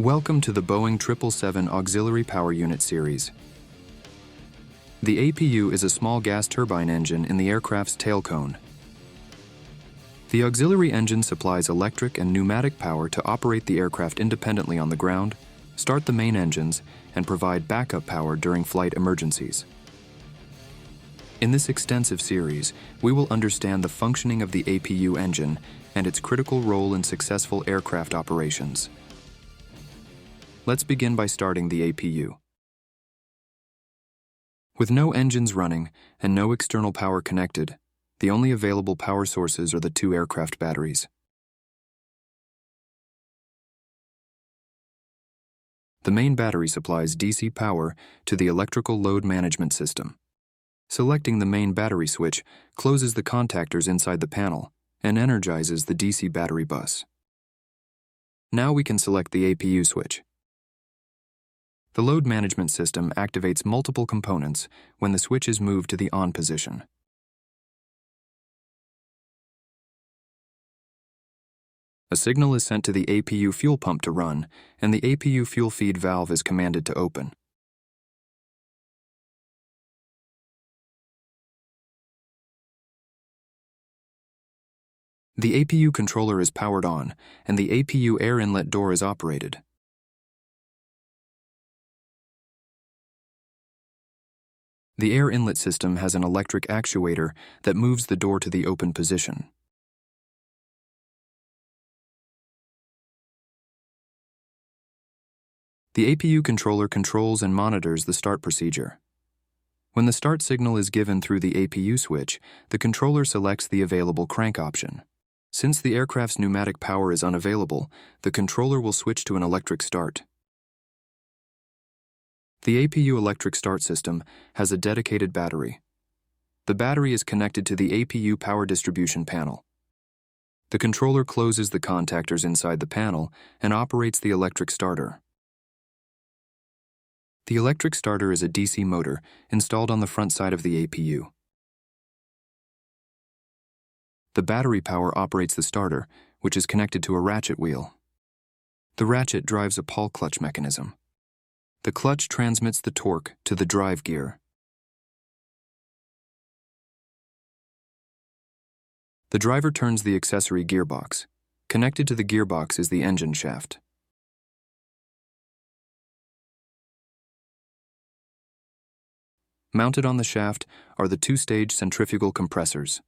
Welcome to the Boeing 777 Auxiliary Power Unit series. The APU is a small gas turbine engine in the aircraft's tail cone. The auxiliary engine supplies electric and pneumatic power to operate the aircraft independently on the ground, start the main engines, and provide backup power during flight emergencies. In this extensive series, we will understand the functioning of the APU engine and its critical role in successful aircraft operations. Let's begin by starting the APU. With no engines running and no external power connected, the only available power sources are the two aircraft batteries. The main battery supplies DC power to the electrical load management system. Selecting the main battery switch closes the contactors inside the panel and energizes the DC battery bus. Now we can select the APU switch. The load management system activates multiple components when the switch is moved to the on position. A signal is sent to the APU fuel pump to run, and the APU fuel feed valve is commanded to open. The APU controller is powered on, and the APU air inlet door is operated. The air inlet system has an electric actuator that moves the door to the open position. The APU controller controls and monitors the start procedure. When the start signal is given through the APU switch, the controller selects the available crank option. Since the aircraft's pneumatic power is unavailable, the controller will switch to an electric start. The APU electric start system has a dedicated battery. The battery is connected to the APU power distribution panel. The controller closes the contactors inside the panel and operates the electric starter. The electric starter is a DC motor installed on the front side of the APU. The battery power operates the starter, which is connected to a ratchet wheel. The ratchet drives a pawl clutch mechanism. The clutch transmits the torque to the drive gear. The driver turns the accessory gearbox. Connected to the gearbox is the engine shaft. Mounted on the shaft are the two-stage centrifugal compressors.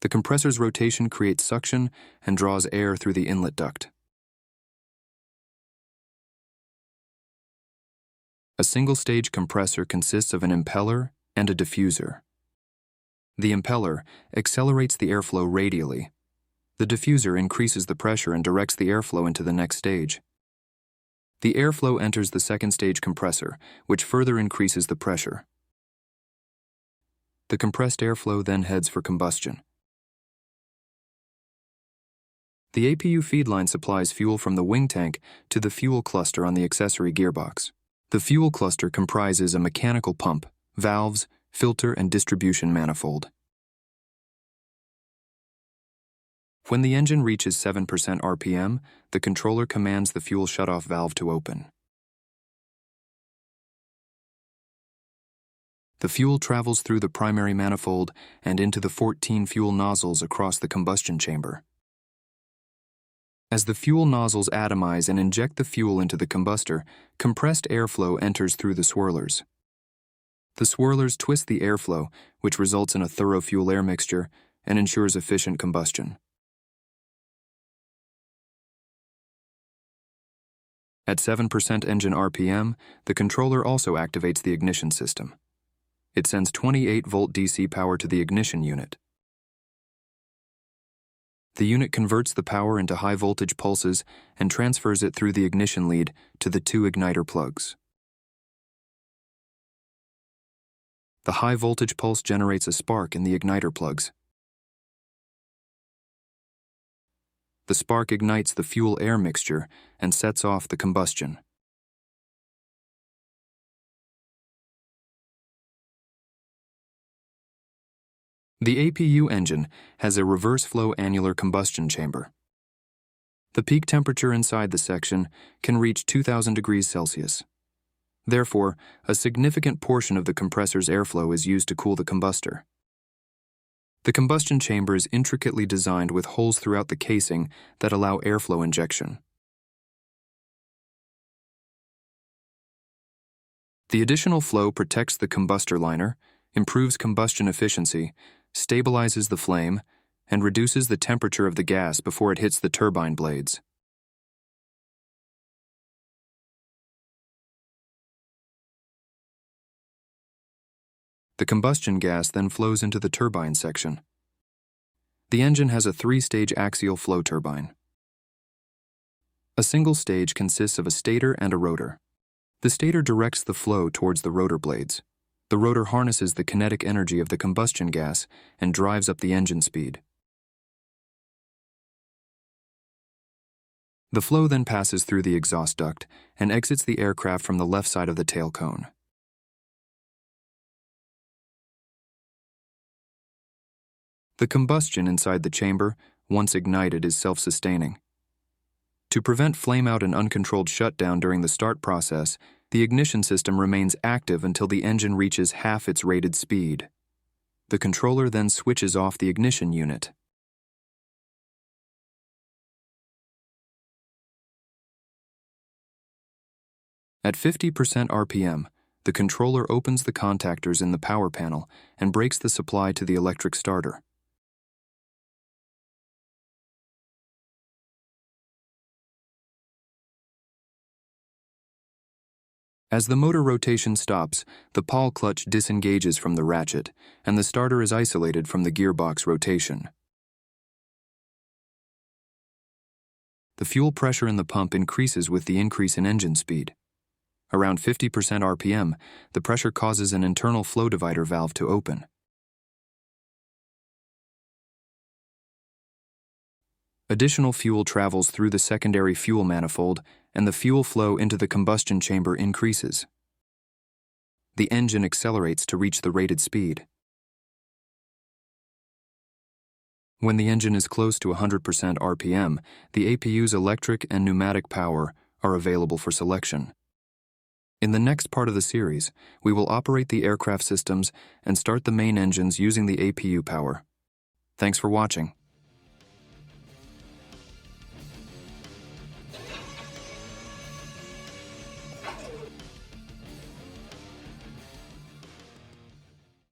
The compressor's rotation creates suction and draws air through the inlet duct. A single-stage compressor consists of an impeller and a diffuser. The impeller accelerates the airflow radially. The diffuser increases the pressure and directs the airflow into the next stage. The airflow enters the second-stage compressor, which further increases the pressure. The compressed airflow then heads for combustion. The APU feed line supplies fuel from the wing tank to the fuel cluster on the accessory gearbox. The fuel cluster comprises a mechanical pump, valves, filter, and distribution manifold. When the engine reaches 7% RPM, the controller commands the fuel shutoff valve to open. The fuel travels through the primary manifold and into the 14 fuel nozzles across the combustion chamber. As the fuel nozzles atomize and inject the fuel into the combustor, compressed airflow enters through the swirlers. The swirlers twist the airflow, which results in a thorough fuel-air mixture and ensures efficient combustion. At 7% engine RPM, the controller also activates the ignition system. It sends 28-volt DC power to the ignition unit. The unit converts the power into high-voltage pulses and transfers it through the ignition lead to the two igniter plugs. The high-voltage pulse generates a spark in the igniter plugs. The spark ignites the fuel-air mixture and sets off the combustion. The APU engine has a reverse-flow annular combustion chamber. The peak temperature inside the section can reach 2000 degrees Celsius. Therefore, a significant portion of the compressor's airflow is used to cool the combustor. The combustion chamber is intricately designed with holes throughout the casing that allow airflow injection. The additional flow protects the combustor liner, improves combustion efficiency, stabilizes the flame, and reduces the temperature of the gas before it hits the turbine blades. The combustion gas then flows into the turbine section. The engine has a 3-stage axial flow turbine. A single stage consists of a stator and a rotor. The stator directs the flow towards the rotor blades. The rotor harnesses the kinetic energy of the combustion gas and drives up the engine speed. The flow then passes through the exhaust duct and exits the aircraft from the left side of the tail cone. The combustion inside the chamber, once ignited, is self-sustaining. To prevent flame-out and uncontrolled shutdown during the start process, the ignition system remains active until the engine reaches half its rated speed. The controller then switches off the ignition unit. At 50% RPM, the controller opens the contactors in the power panel and breaks the supply to the electric starter. As the motor rotation stops, the pawl clutch disengages from the ratchet, and the starter is isolated from the gearbox rotation. The fuel pressure in the pump increases with the increase in engine speed. Around 50% RPM, the pressure causes an internal flow divider valve to open. Additional fuel travels through the secondary fuel manifold, and the fuel flow into the combustion chamber increases. The engine accelerates to reach the rated speed. When the engine is close to 100% RPM, the APU's electric and pneumatic power are available for selection. In the next part of the series, we will operate the aircraft systems and start the main engines using the APU power. Thanks for watching.